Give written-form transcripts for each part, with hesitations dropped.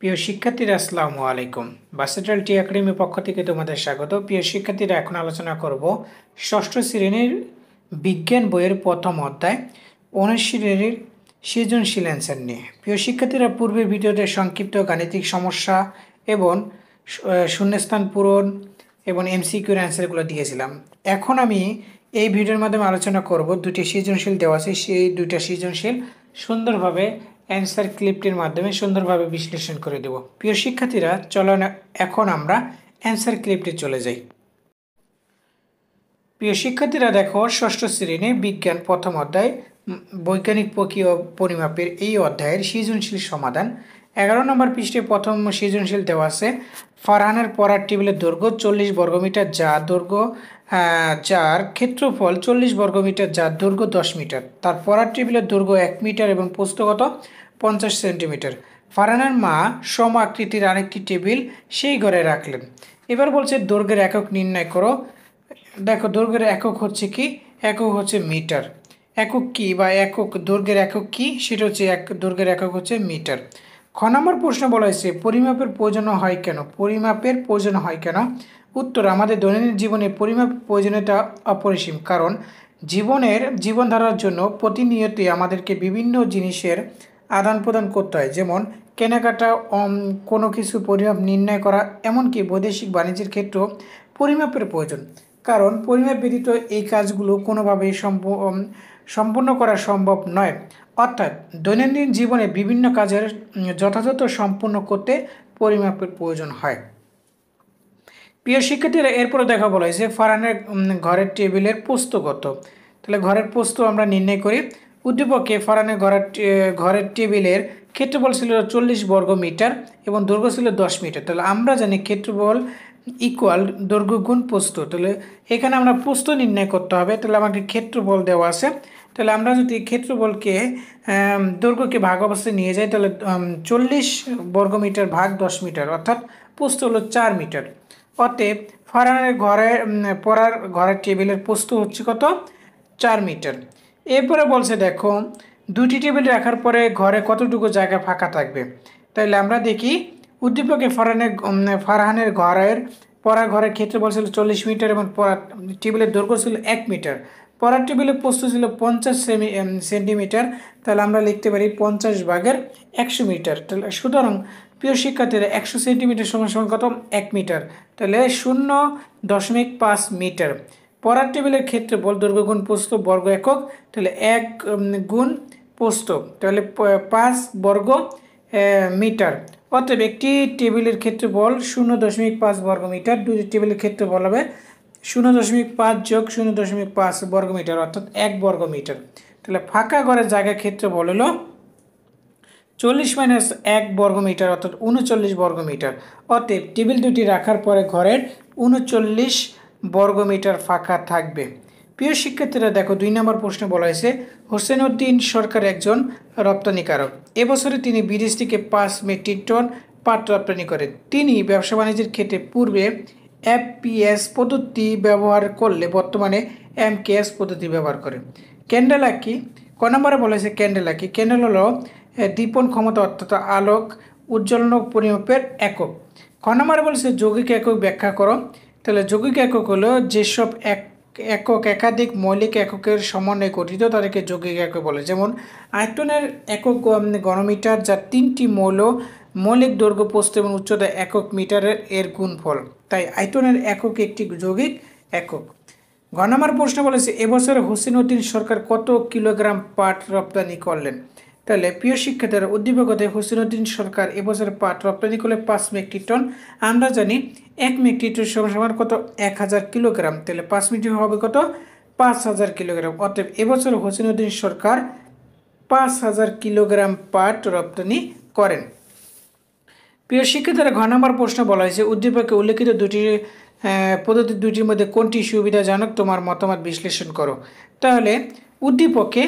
প্রিয় শিক্ষার্থীরা আসসালামু আলাইকুম। ভার্সেটাইল টি একাডেমির পক্ষ থেকে তোমাদের স্বাগত। প্রিয় শিক্ষার্থীরা, এখন আলোচনা করব ষষ্ঠ শ্রেণীর বিজ্ঞান বইয়ের প্রথম অধ্যায় 19 শ্রেণীর সৃজনশীল অ্যান্সার নিয়ে। প্রিয় শিক্ষার্থীরা, পূর্বের ভিডিওতে সংক্ষিপ্ত গাণিতিক সমস্যা এবং শূন্যস্থান পূরণ এবং এমসিকিউর অ্যান্সারগুলো দিয়েছিলাম। এখন আমি এই ভিডিওর মাধ্যমে আলোচনা করব দুটি সৃজনশীল দেওয়া আছে, সেই দুইটা সৃজনশীল সুন্দরভাবে অ্যান্সার ক্লিপটির মাধ্যমে সুন্দরভাবে বিশ্লেষণ করে দেব। প্রিয় শিক্ষার্থীরা, চলো এখন আমরা অ্যান্সার ক্লিপটি চলে যাই। প্রিয় শিক্ষার্থীরা, দেখো ষষ্ঠ শ্রেণী বিজ্ঞান প্রথম অধ্যায় বৈজ্ঞানিক প্রক্রিয়া পরিমাপের এই অধ্যায়ের সৃজনশীল সমাধান 11 নম্বর পৃষ্ঠে প্রথম সৃজনশীল দেওয়া আছে। ফারহানের পড়ার টেবিলের দৈর্ঘ্য 40 বর্গমিটার, যার ক্ষেত্রফল 40 বর্গমিটার, যার দৈর্ঘ্য 10 মিটার। তার পড়ার টেবিলের দৈর্ঘ্য 1 মিটার এবং প্রস্থগত 50 সেন্টিমিটার। ফারহানের মা সম আকৃতির আরেকটি টেবিল সেই ঘরে রাখলেন। এবার বলছে দৈর্ঘ্যের একক নির্ণয় করো। দেখো, দৈর্ঘ্যের একক হচ্ছে কি? একক হচ্ছে মিটার। একক কি বা একক দৈর্ঘ্যের একক কি? সেটা হচ্ছে দৈর্ঘ্যের একক হচ্ছে মিটার। খ নম্বর প্রশ্ন বলা হয়েছে পরিমাপের প্রয়োজন হয় কেন? পরিমাপের প্রয়োজন হয় কেন? উত্তর, আমাদের দৈনন্দিন জীবনে পরিমাপের প্রয়োজনীয়তা অপরিসীম। কারণ জীবনধারার জন্য প্রতিনিয়তই আমাদেরকে বিভিন্ন জিনিসের আদান প্রদান করতে হয়, যেমন কেনাকাটা, কোনো কিছু পরিমাপ নির্ণয় করা, এমনকি বৈদেশিক বাণিজ্যের ক্ষেত্রেও পরিমাপের প্রয়োজন। কারণ পরিমাপ ব্যতীত এই কাজগুলো কোনোভাবেই সম্পূর্ণ করা সম্ভব নয়। অর্থাৎ দৈনন্দিন জীবনে বিভিন্ন কাজের যথাযথ সম্পূর্ণ করতে পরিমাপের প্রয়োজন হয়। প্রিয় শিক্ষার্থীরা, এরপরে দেখা বলা হয়েছে ফারহানের ঘরের টেবিলের প্রস্থ কত? তাহলে ঘরের প্রস্থ আমরা নির্ণয় করি। উদ্দীপকে ফারহানের ঘরের টেবিলের ক্ষেত্রফল ছিল 40 বর্গ মিটার এবং দৈর্ঘ্য ছিল 10 মিটার। তাহলে আমরা জানি ক্ষেত্রফল ইকুয়াল দৈর্ঘ্য গুণ প্রস্থ। তাহলে এখানে আমরা প্রস্থ নির্ণয় করতে হবে। তাহলে আমাকে ক্ষেত্রফল দেওয়া আছে। তাহলে আমরা যদি ক্ষেত্রফলকে দৈর্ঘ্যকে ভাগ অবস্থায় নিয়ে যাই, তাহলে 40 বর্গমিটার ভাগ 10 মিটার, অর্থাৎ প্রস্থ হলো 4 মিটার। অতএব ফারহানের ঘরের টেবিলের প্রস্থ হচ্ছে কত? 4 মিটার। এরপরে বলছে দেখো, দুটি টেবিল রাখার পরে ঘরে কতটুকু জায়গা ফাঁকা থাকবে? তাহলে আমরা দেখি, উদ্দীপকে ফারহানের পড়ার ঘরের ক্ষেত্রফল ছিল 40 মিটার এবং টেবিলের দৈর্ঘ্য ছিল 1 মিটার। পড়ার টেবিলের প্রস্থ ছিল 50 সেন্টিমিটার। তাহলে আমরা লিখতে পারি 50 ভাগের 100 মিটার। তাহলে সুতরাং প্রিয় শিক্ষার্থীরা, 100 সেন্টিমিটার সমান সমান কত? 1 মিটার। তাহলে 0.5 মিটার। পড়ার টেবিলের ক্ষেত্রফল দৈর্ঘ্য গুণ প্রস্থ বর্গ একক। তাহলে 1 গুণ প্রস্থ, তাহলে 5 বর্গ মিটার। অতএব একটি টেবিলের ক্ষেত্রফল 0.5 বর্গ মিটার। দুটি টেবিলের ক্ষেত্রফল হবে 0.5 যোগ 0.5 বর্গ মিটার, অর্থাৎ 1 বর্গ মিটার। তাহলে ফাঁকা ঘরের জায়গা ক্ষেত্রফল হলো 40 মাইনাস 1 বর্গ মিটার, অর্থাৎ 39 বর্গ মিটার। অতএব টেবিল দুটি রাখার পরে ঘরের 39 বর্গ মিটার ফাঁকা থাকবে। প্রিয় শিক্ষার্থীরা, দেখো 2 নম্বর প্রশ্নে বলা হয়েছে হোসেন উদ্দিন সরকার একজন রপ্তানিকারক। এবছরে তিনি বিদেশ থেকে 5 মেট্রিক টন পাট রপ্তানি করেন। তিনি ব্যবসা বাণিজ্যের ক্ষেত্রে পূর্বে এফপিএস পদ্ধতি ব্যবহার করলে বর্তমানে এমকেএস পদ্ধতি ব্যবহার করেন। ক্যান্ডেলা কি? ক নম্বরে বলা হয়েছে ক্যান্ডেলা কি? ক্যান্ডেল হলো দীপন ক্ষমতা, অর্থাৎ আলোক উজ্জ্বলন পরিমাপের একক। খ নম্বরে বলেছে যৌগিক একক ব্যাখ্যা করো। তাহলে যৌগিক একক হলো যেসব একক একাধিক মৌলিক এককের সমন্বয়ে গঠিত তাদেরকে যৌগিক একক বলে। যেমন আয়তনের একক ঘনমিটার, যার 3টি মৌলিক দৈর্ঘ্য, প্রস্থ এবং উচ্চতা একক মিটারের এর গুণফল। তাই আয়তনের একক একটি যৌগিক একক। ঘ নম্বর প্রশ্ন বলেছে এবছর হোসেন উদ্দিন সরকার কত কিলোগ্রাম পাট রপ্তানি করলেন? তাহলে প্রিয় শিক্ষার্থীরা, উদ্দীপকতে হোসেন উদ্দিন সরকার এবছর পাট রপ্তানি করলে 5 মেট্রিক টন। আমরা জানি 1 মেট্রিক টন সমান কত? 1000 কিলোগ্রাম। তাহলে 5 মেট্রিক হবে কত? 5000 কিলোগ্রাম। অতএব এবছর হোসেন উদ্দিন সরকার 5000 কিলোগ্রাম পাট রপ্তানি করেন। প্রিয় শিক্ষার্থীরা, ঘ নম্বর প্রশ্ন বলা হয়েছে উদ্দীপকে উল্লেখিত পদ্ধতি দুটির মধ্যে কোনটি সুবিধাজনক? তোমার মতামত বিশ্লেষণ করো। তাহলে উদ্দীপকে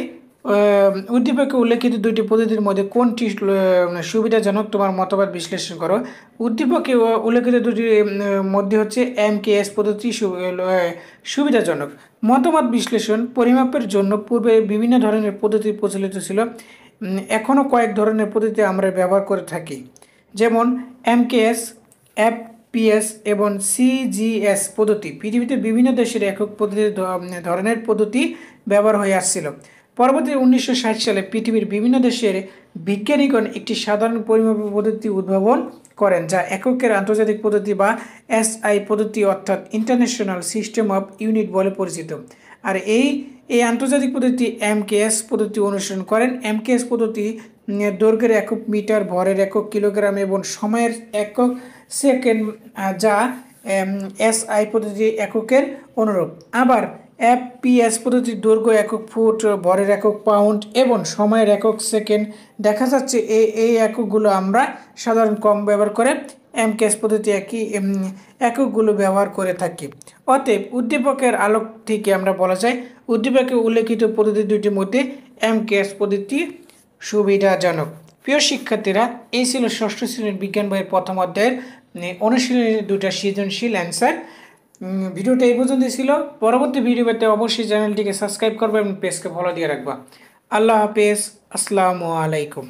উল্লেখিত দুটি পদ্ধতির মধ্যে কোনটি সুবিধাজনক? তোমার মতবাদ বিশ্লেষণ করো। উদ্দীপকে উল্লেখিত দুটির মধ্যে হচ্ছে এমকেএস পদ্ধতি সুবিধাজনক। মতবাদ বিশ্লেষণ পরিমাপের জন্য পূর্বে বিভিন্ন ধরনের পদ্ধতি প্রচলিত ছিল, এখনও কয়েক ধরনের পদ্ধতি আমরা ব্যবহার করে থাকি। যেমন এমকেএস, এফপিএস এবং সিজিএস পদ্ধতি পৃথিবীতে বিভিন্ন দেশের একক পদ্ধতি ধরনের পদ্ধতি ব্যবহার হয়ে আসছিল। পরবর্তী 1960 সালে পৃথিবীর বিভিন্ন দেশের বিজ্ঞানীগণ একটি সাধারণ পরিমাপক পদ্ধতি উদ্ভাবন করেন, যা এককের আন্তর্জাতিক পদ্ধতি বা এসআই পদ্ধতি অর্থাৎ ইন্টারন্যাশনাল সিস্টেম অফ ইউনিট বলে পরিচিত। আর এই আন্তর্জাতিক পদ্ধতি এমকেএস পদ্ধতি অনুসরণ করেন। এমকেএস পদ্ধতি দৈর্ঘ্যের একক মিটার, ভরের একক কিলোগ্রাম এবং সময়ের একক সেকেন্ড, যা এসআই পদ্ধতি এককের অনুরূপ। আবার এফপিএস পদ্ধতির দৈর্ঘ্য একক ফুট, ভরের একক পাউন্ড এবং সময়ের একক সেকেন্ড। দেখা যাচ্ছে এই এককগুলো আমরা সাধারণ কম ব্যবহার করে এমকেএস পদ্ধতি এককগুলো ব্যবহার করে থাকি। অতএব উদ্দীপকের আলোক থেকে আমরা বলা যায় উদ্দীপকে উল্লেখিত পদ্ধতি দুটির মধ্যে এমকেএস পদ্ধতি সুবিধাজনক। প্রিয় শিক্ষার্থীরা, এই ছিল ষষ্ঠ শ্রেণীর বিজ্ঞান বইয়ের প্রথম অধ্যায়ের অনুশীলনের দুটা সৃজনশীল অ্যান্সার। ভিডিওটা এই পর্যন্তই ছিল। পরবর্তী ভিডিও পেতে অবশ্যই চ্যানেলটিকে সাবস্ক্রাইব করবে এবং পেজকে ফলো দিয়ে রাখবা। আল্লাহ হাফেজ, আসসালামু আলাইকুম।